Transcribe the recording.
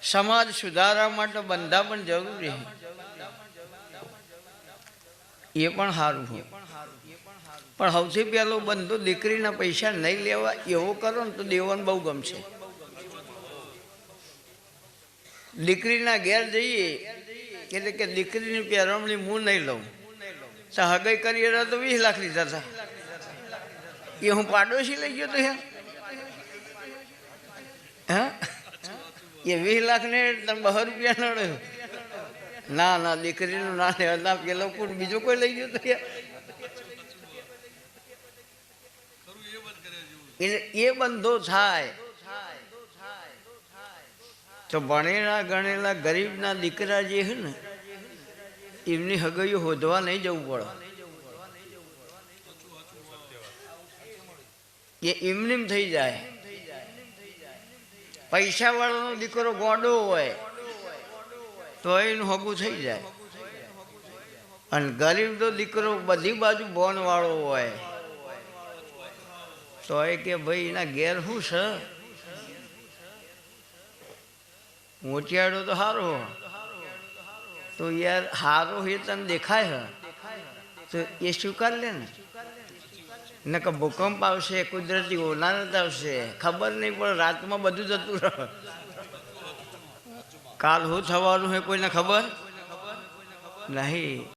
સમાજ સુધારવા માટે બંધા પણ જરૂરી છે, એ પણ સારું હોય. પણ સૌથી પહેલો બંધો દીકરીના પૈસા નહીં લેવા એવો કરો ને તો દેવાને બહુ ગમશે. દીકરીના ઘેર જઈએ એટલે કે દીકરીની પહેરવણી હું નહીં લઉં તો હગાઈ કરી રહ્યા તો 20 લાખ લીધા હતા, એ હું પાડોશી લઈ ગયો તો હા, એ 20 લાખ ને તમે 200 રૂપિયા નડ્યો. ના ના, દીકરીનું ના લેવા ના, પેલો કોઈ બીજો કોઈ લઈ ગયો તો એટલે એ બંધો થાય. તો ભણેલા ગણેલા ગરીબના દીકરા જે છે ને એમની હગાઈઓ હોધવા નહીં જવું પડે, એ એમનેમ થઈ જાય. પૈસા વાળાનો દીકરો ગોડો હોય તો એનું હગું થઈ જાય, અને ગરીબનો દીકરો બધી બાજુ બોન વાળો હોય તો એ કે ભાઈ એના ઘેર શું છે, મોટિયાડો તો સારો તો યાર સારો એ તને દેખાય તો એ સ્વીકાર લે ને કે ભૂકંપ આવશે, કુદરતી હોનારત આવશે, ખબર નહીં પણ રાતમાં બધું જતું રહે. કાલ શું થવાનું હોય કોઈને ખબર નહીં.